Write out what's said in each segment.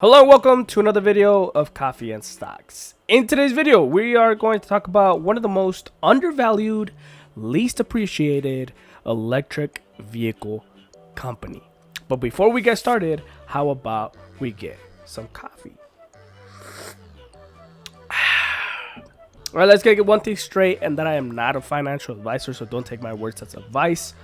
Hello and welcome to another video of Coffee and Stocks. In today's video, we are going to talk about one of the most undervalued, least appreciated electric vehicle company. But before we get started, how about we get some coffee? All right, let's get one thing straight, and that I am not a financial advisor, so don't take my words as advice.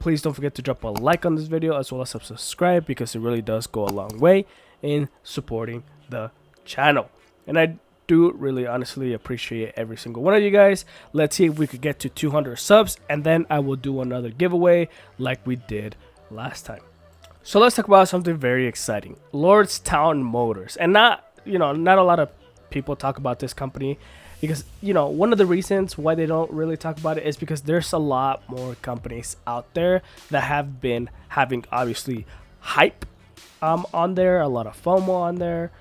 Please don't forget to drop a like on this video as well as subscribe, because it really does go a long way in supporting the channel, and I do really honestly appreciate every single one of you guys. Let's see if we could get to 200 subs, and then I will do another giveaway like we did last time. So let's talk about something very exciting. Lordstown Motors. And not a lot of people talk about this company, because one of the reasons why they don't really talk about it is because there's a lot more companies out there that have been having obviously hype on there, a lot of FOMO on there.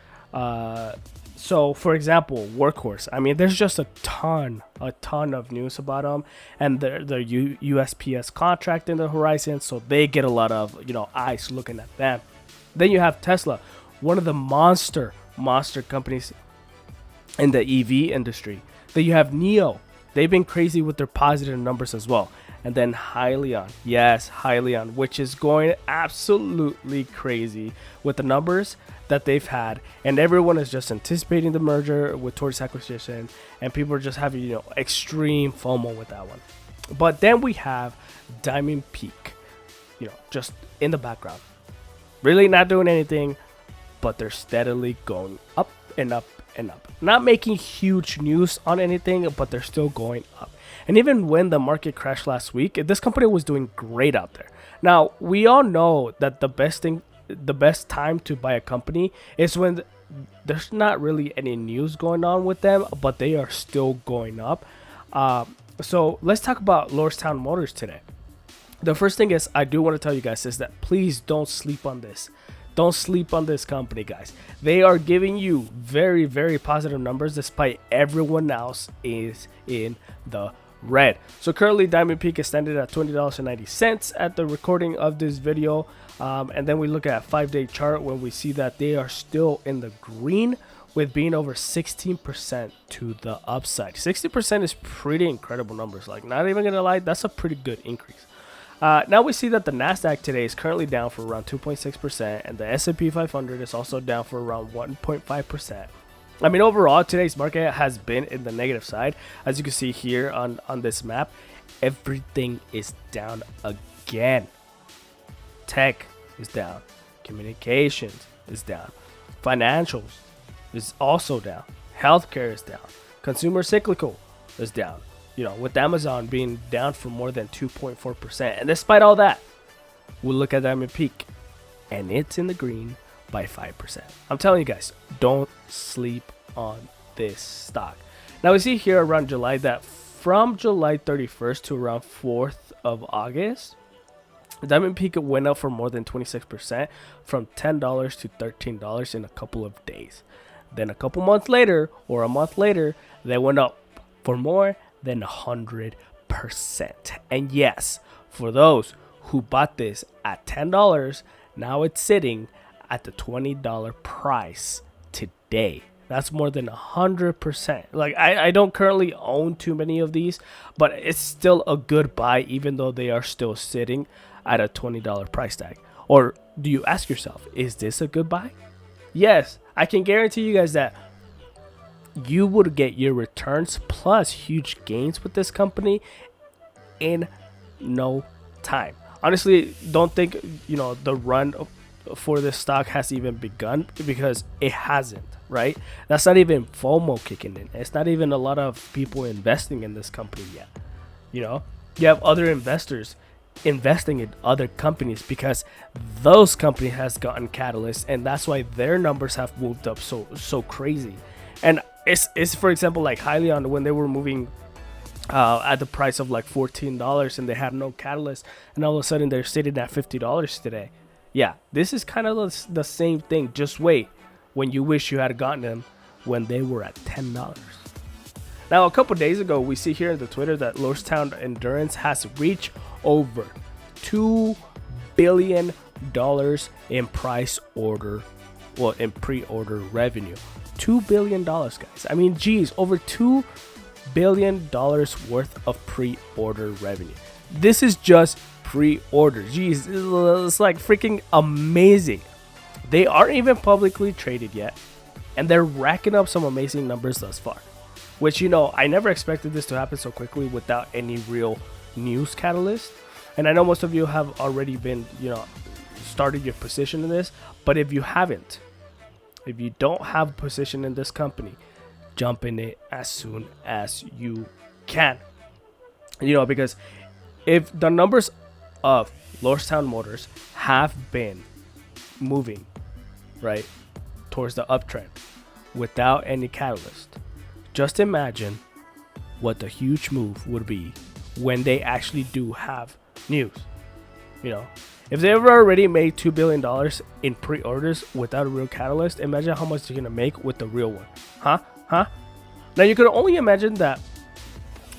So for example, Workhorse, I mean, there's just a ton of news about them, and their USPS contract in the horizon, so they get a lot of eyes looking at them. Then you have Tesla, one of the monster companies in the EV industry. Then you have NIO. They've been crazy with their positive numbers as well. And then Hyliion, yes, Hyliion, which is going absolutely crazy with the numbers that they've had, and everyone is just anticipating the merger with Tortoise acquisition, and people are just having extreme FOMO with that one. But then we have Diamond Peak, just in the background, really not doing anything, but they're steadily going up and up and up. Not making huge news on anything, but they're still going up. And even when the market crashed last week, this company was doing great out there. Now, we all know that the best time to buy a company is when there's not really any news going on with them, but they are still going up. So let's talk about Lordstown Motors today. The first thing is, I do want to tell you guys is that please don't sleep on this. Don't sleep on this company, guys. They are giving you very, very positive numbers despite everyone else is in the red. So currently Diamond Peak is standing at $20.90 at the recording of this video. And then we look at a 5-day chart when we see that they are still in the green, with being over 16% to the upside. 60% is pretty incredible numbers. Like, not even gonna lie, that's a pretty good increase. Now we see that the Nasdaq today is currently down for around 2.6%, and the S&P 500 is also down for around 1.5%. I mean, overall, today's market has been in the negative side. As you can see here on this map, everything is down again. Tech is down. Communications is down. Financials is also down. Healthcare is down. Consumer cyclical is down. With Amazon being down for more than 2.4%. And despite all that, we look at Diamond Peak, and it's in the green by 5%. I'm telling you guys, don't sleep on this stock. Now we see here around July that from July 31st to around 4th of August, Diamond Peak went up for more than 26%, from $10 to $13 in a couple of days. Then a couple months later, or a month later, they went up for more than 100%. And yes, for those who bought this at $10, now it's sitting at the $20 price today. That's more than 100%. Like, I don't currently own too many of these, but it's still a good buy, even though they are still sitting at a $20 price tag. Or do you ask yourself, is this a good buy? Yes, I can guarantee you guys that you would get your returns plus huge gains with this company in no time. Honestly, don't think the run for this stock has even begun, because it hasn't, right? That's not even FOMO kicking in. It's not even a lot of people investing in this company yet. You have other investors investing in other companies because those companies has gotten catalysts, and that's why their numbers have moved up so crazy. And it's for example like Hyliion, when they were moving at the price of like $14 and they had no catalyst, and all of a sudden they're sitting at $50 today. Yeah, this is kind of the same thing. Just wait when you wish you had gotten them when they were at $10. Now, a couple days ago, we see here in the Twitter that Lordstown Endurance has reached over $2 billion in price order well, in pre-order revenue. $2 billion, guys. I mean, geez, over $2 billion worth of pre-order revenue. This is just pre-order. Geez, it's like freaking amazing. They aren't even publicly traded yet, and they're racking up some amazing numbers thus far. Which, you know, I never expected this to happen so quickly without any real news catalyst. And I know most of you have already been, you know, started your position in this. But if you haven't, if you don't have a position in this company, jump in it as soon as you can. You know, because if the numbers of Lordstown Motors have been moving, right, towards the uptrend without any catalyst, just imagine what the huge move would be when they actually do have news. You know, if they've already made $2 billion in pre-orders without a real catalyst, imagine how much they're going to make with the real one. Huh? Now, you could only imagine that,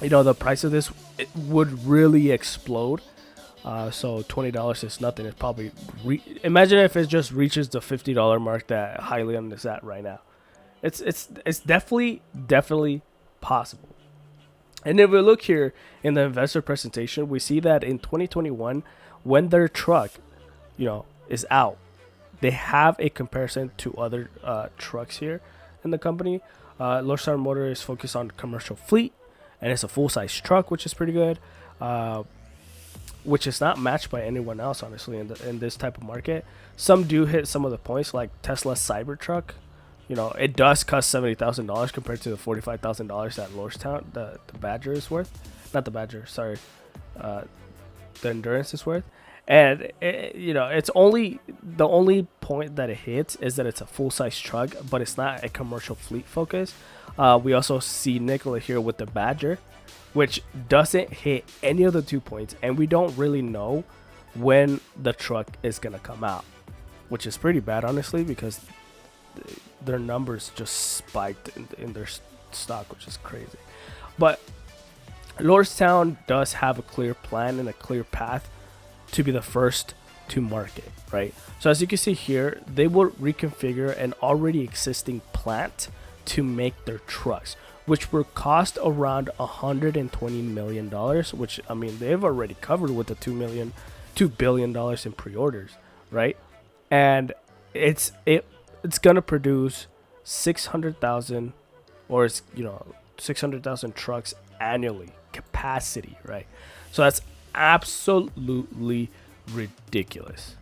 you know, the price of this it would really explode. So $20 is nothing. It's probably, imagine if it just reaches the $50 mark that Hyliion is at right now. It's definitely possible. And if we look here in the investor presentation, we see that in 2021, when their truck, you know, is out, they have a comparison to other trucks here in the company. Lordstown Motor is focused on commercial fleet, and it's a full-size truck, which is pretty good, which is not matched by anyone else, honestly, in this type of market. Some do hit some of the points, like Tesla's Cybertruck. You know, it does cost $70,000 compared to the $45,000 that Lordstown, the Badger is worth. Not the Badger, sorry. The Endurance is worth. And, you know, it's only, the only point that it hits is that it's a full-size truck, but it's not a commercial fleet focus. We also see Nikola here with the Badger, which doesn't hit any of the 2 points. And we don't really know when the truck is going to come out, which is pretty bad, honestly, because their numbers just spiked in their stock, which is crazy. But Lordstown does have a clear plan and a clear path to be the first to market, right? So as you can see here, they will reconfigure an already existing plant to make their trucks, which will cost around $120 million, which, I mean, they've already covered with the $2 billion in pre-orders, right? And it's gonna produce 600,000, or it's, you know, 600,000 trucks annually capacity, right? So that's absolutely ridiculous,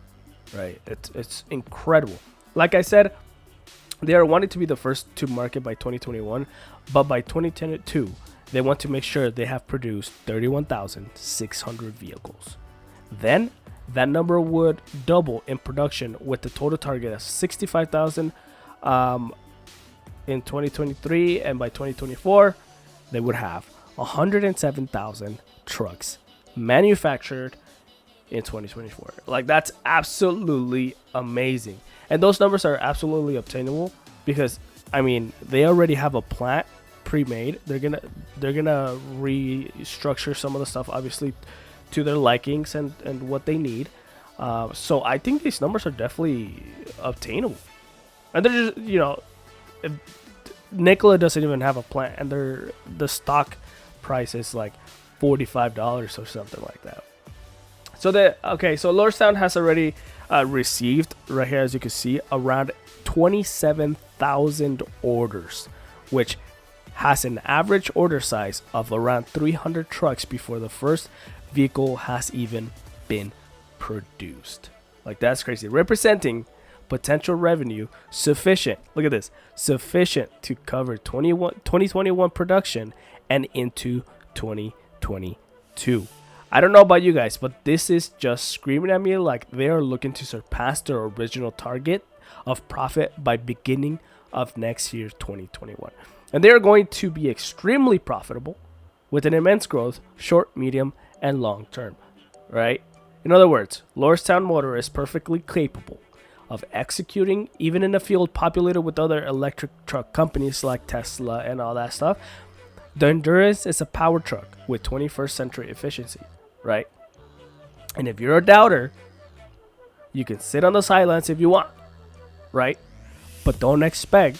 right? It's incredible. Like I said, they are wanting to be the first to market by 2021, but by 2022 they want to make sure they have produced 31,600 vehicles. Then that number would double in production, with the total target of 65,000 in 2023, and by 2024 they would have 107,000 trucks manufactured in 2024. Like, that's absolutely amazing, and those numbers are absolutely obtainable because, I mean, they already have a plant pre-made. They're gonna restructure some of the stuff, obviously, to their likings and what they need. So I think these numbers are definitely obtainable. And they're just, you know, if Nikola doesn't even have a plant, and the stock price is like $45 or something like that. So so Lordstown has already received, right here as you can see, around 27,000 orders, which has an average order size of around 300 trucks before the first vehicle has even been produced. Like, that's crazy, representing potential revenue sufficient, look at this, sufficient to cover 2021 production and into 2022. I don't know about you guys, but this is just screaming at me like they are looking to surpass their original target of profit by beginning of next year, 2021. And they are going to be extremely profitable with an immense growth, short, medium, and long term, right? In other words, Lordstown Motor is perfectly capable of executing even in a field populated with other electric truck companies like Tesla and all that stuff. The Endurance is a power truck with 21st century efficiency, right? And if you're a doubter, you can sit on the sidelines if you want, right? but don't expect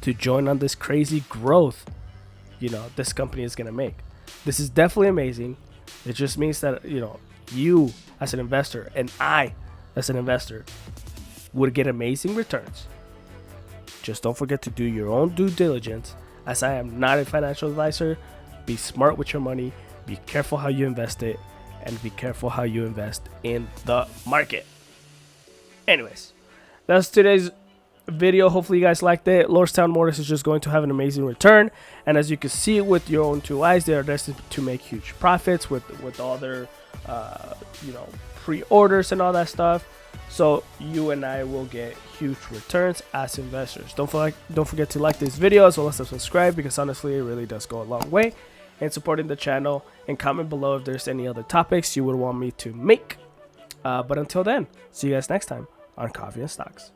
to join on this crazy growth, this company is going to make. This is definitely amazing. It just means that, you as an investor and I as an investor would get amazing returns. Just don't forget to do your own due diligence, as I am not a financial advisor. Be smart with your money, be careful how you invest it, and be careful how you invest in the market. Anyways, that's today's video. Hopefully you guys liked it. Lordstown Motors is just going to have an amazing return, and as you can see with your own two eyes, they are destined to make huge profits with all their pre-orders and all that stuff. So you and I will get huge returns as investors. Don't forget to like this video as well as to subscribe, because honestly it really does go a long way in supporting the channel, and comment below if there's any other topics you would want me to make. But until then, see you guys next time on Coffee and Stocks.